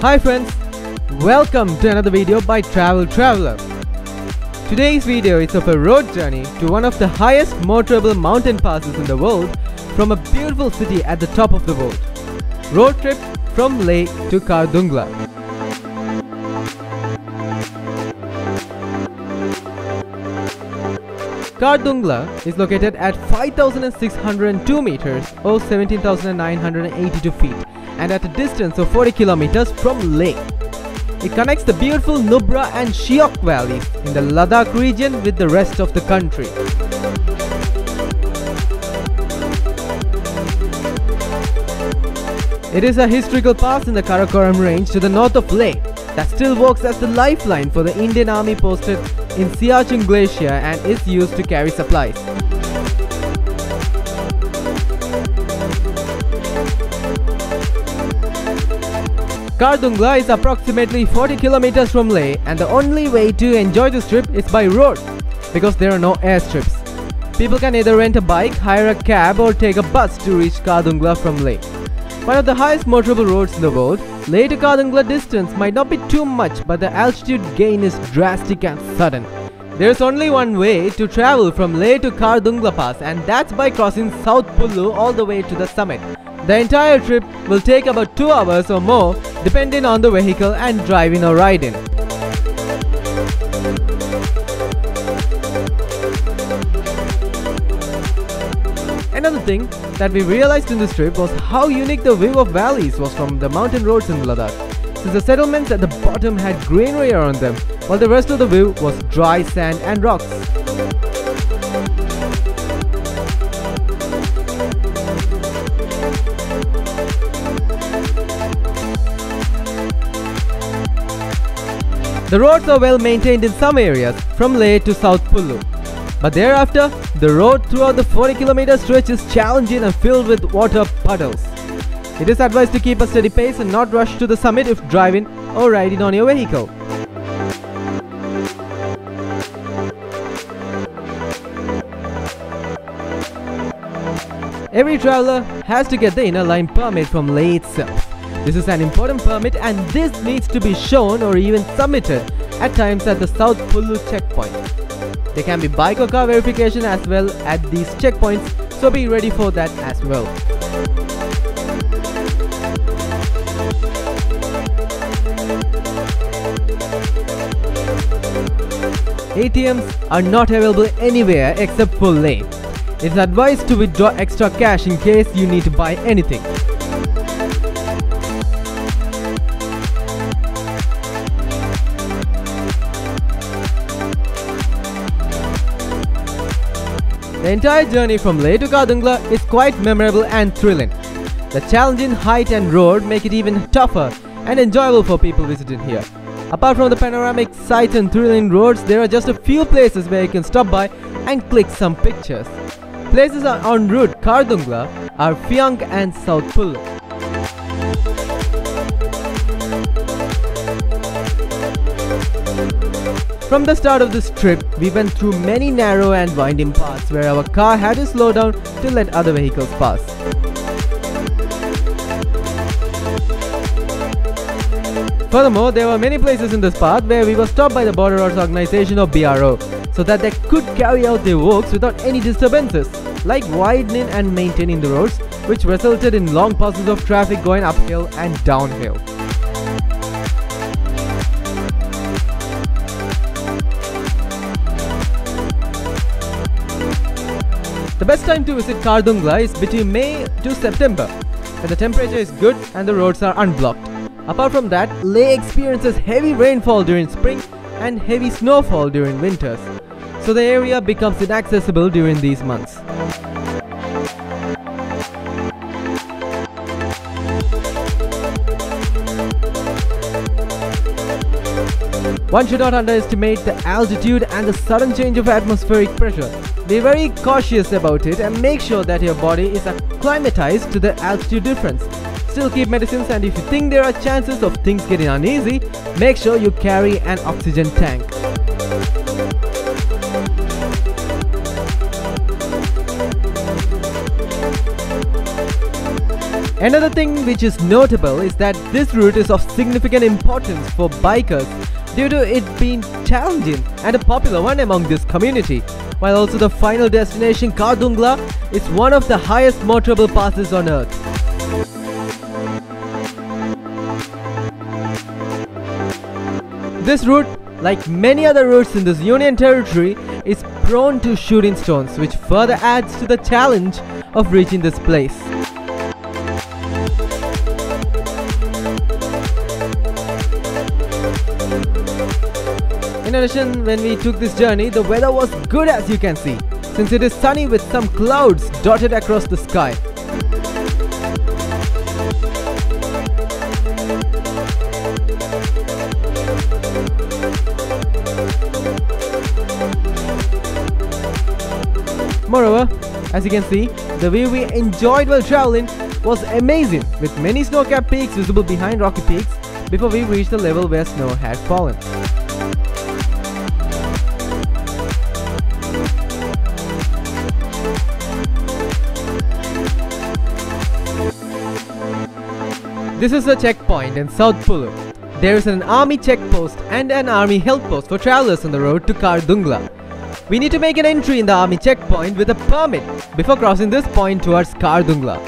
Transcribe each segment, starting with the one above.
Hi friends, welcome to another video by Travel Traveler. Today's video is of a road journey to one of the highest motorable mountain passes in the world from a beautiful city at the top of the world. Road trip from Leh to Khardungla. Khardungla is located at 5,602 meters or 17,982 feet and at a distance of 40 kilometers from Leh. It connects the beautiful Nubra and Shiok valleys in the Ladakh region with the rest of the country. It is a historical pass in the Karakoram range to the north of Leh that still works as the lifeline for the Indian Army posted in Siachen Glacier and is used to carry supplies. Khardungla is approximately 40 kilometers from Leh, and the only way to enjoy this trip is by road because there are no airstrips. People can either rent a bike, hire a cab or take a bus to reach Khardungla from Leh. One of the highest motorable roads in the world, Leh to Khardungla distance might not be too much, but the altitude gain is drastic and sudden. There is only one way to travel from Leh to Khardungla Pass, and that's by crossing South Pullu all the way to the summit. The entire trip will take about 2 hours or more depending on the vehicle and drive-in or ride-in. Another thing that we realized in this trip was how unique the view of valleys was from the mountain roads in Ladakh, since the settlements at the bottom had greenery around them, while the rest of the view was dry sand and rocks. The roads are well maintained in some areas from Leh to South Pullu, but thereafter the road throughout the 40-kilometer stretch is challenging and filled with water puddles. It is advised to keep a steady pace and not rush to the summit if driving or riding on your vehicle. Every traveler has to get the inner line permit from Leh itself. This is an important permit and this needs to be shown or even submitted at times at the South Pullu checkpoint. There can be bike or car verification as well at these checkpoints, so be ready for that as well. ATMs are not available anywhere except for Leh. It's advised to withdraw extra cash in case you need to buy anything. The entire journey from Leh to Khardungla is quite memorable and thrilling. The challenging height and road make it even tougher and enjoyable for people visiting here. Apart from the panoramic sights and thrilling roads, there are just a few places where you can stop by and click some pictures. Places en route Khardungla are Phiang and South Pullu. From the start of this trip, we went through many narrow and winding paths where our car had to slow down to let other vehicles pass. Furthermore, there were many places in this path where we were stopped by the Border Roads Organization or BRO so that they could carry out their works without any disturbances, like widening and maintaining the roads, which resulted in long passes of traffic going uphill and downhill. The best time to visit Khardungla is between May to September, when the temperature is good and the roads are unblocked. Apart from that, Leh experiences heavy rainfall during spring and heavy snowfall during winters, so the area becomes inaccessible during these months. One should not underestimate the altitude and the sudden change of atmospheric pressure. Be very cautious about it and make sure that your body is acclimatized to the altitude difference. Still keep medicines, and if you think there are chances of things getting uneasy, make sure you carry an oxygen tank. Another thing which is notable is that this route is of significant importance for bikers due to it being challenging and a popular one among this community, while also the final destination Khardungla is one of the highest motorable passes on earth. This route, like many other routes in this Union Territory, is prone to shooting stones, which further adds to the challenge of reaching this place. In addition, when we took this journey, the weather was good, as you can see, since it is sunny with some clouds dotted across the sky. Moreover, as you can see, the view we enjoyed while traveling was amazing, with many snow-capped peaks visible behind rocky peaks before we reached the level where snow had fallen. This is a checkpoint in South Pulu. There is an army checkpost and an army health post for travelers on the road to Khardungla. We need to make an entry in the army checkpoint with a permit before crossing this point towards Khardungla.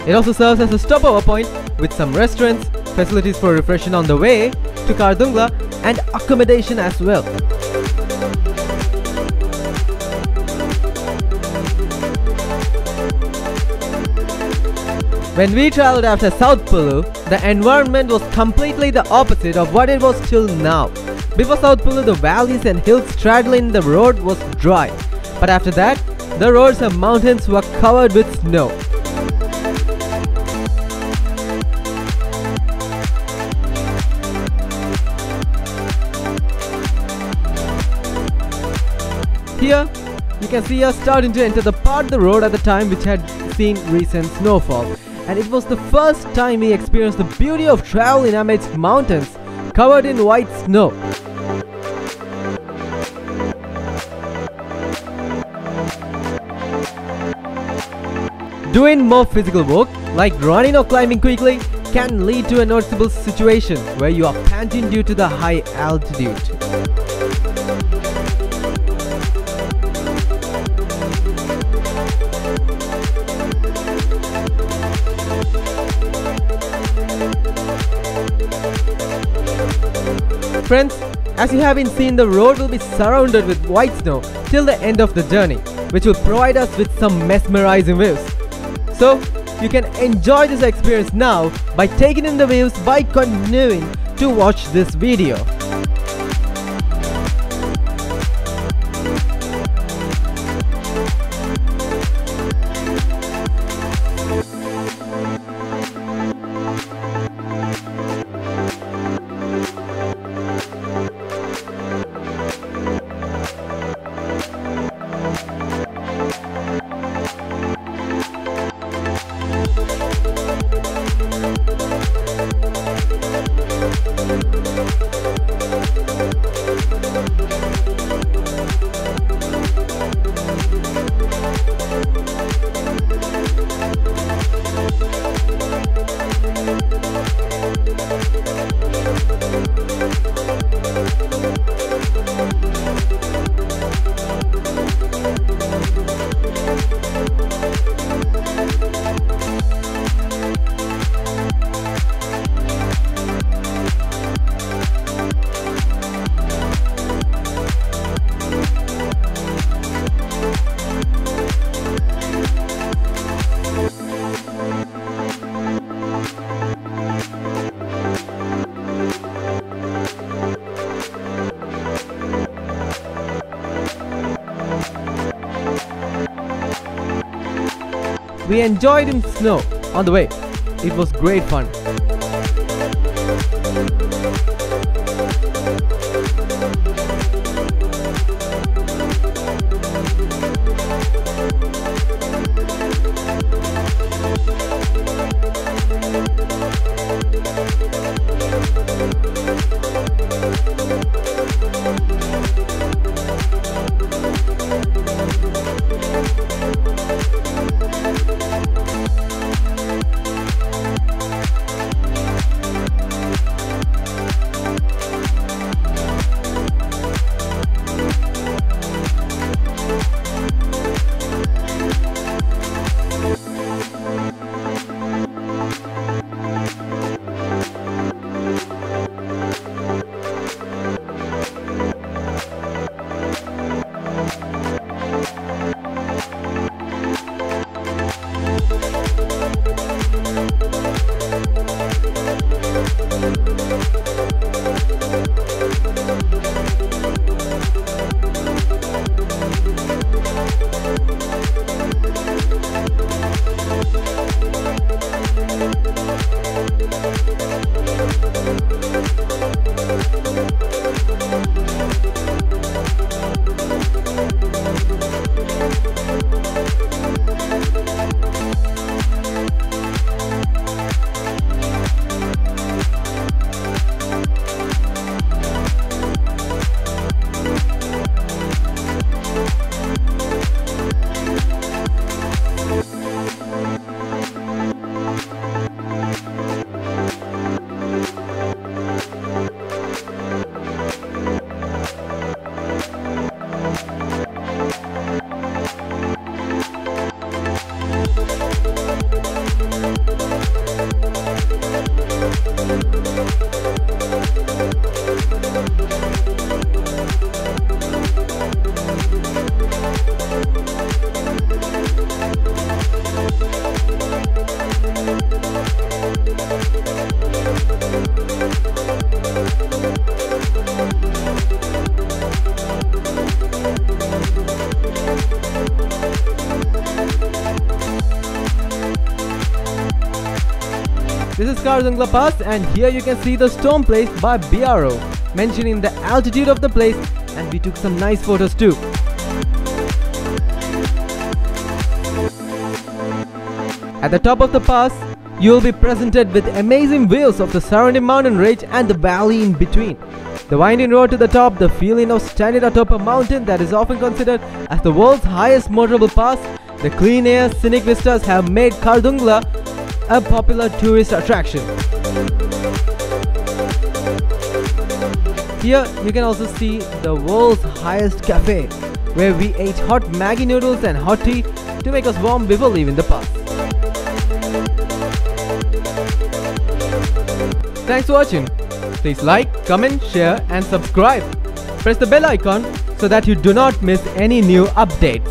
It also serves as a stopover point with some restaurants, facilities for refreshing on the way to Khardungla, and accommodation as well. When we traveled after South Pulu, the environment was completely the opposite of what it was till now. Before South Pulu, the valleys and hills straddling the road was dry, but after that, the roads and mountains were covered with snow. Here, you can see us starting to enter the part of the road at the time which had seen recent snowfall, and it was the first time we experienced the beauty of traveling amidst mountains covered in white snow. Doing more physical work, like running or climbing quickly, can lead to a noticeable situation where you are panting due to the high altitude. Friends, as you have been seeing, the road will be surrounded with white snow till the end of the journey, which will provide us with some mesmerizing views. So, you can enjoy this experience now by taking in the views by continuing to watch this video. We enjoyed in snow on the way. It was great fun. Khardungla Pass, and here you can see the stone place by BRO, mentioning the altitude of the place, and we took some nice photos too. At the top of the pass, you will be presented with amazing views of the surrounding mountain range and the valley in between. The winding road to the top, the feeling of standing atop a mountain that is often considered as the world's highest motorable pass, the clean air, scenic vistas have made Khardungla a popular tourist attraction. Here you can also see the world's highest cafe, where we ate hot Maggi noodles and hot tea to make us warm before leaving the pass. Thanks for watching. Please like, comment, share and subscribe. Press the bell icon so that you do not miss any new updates.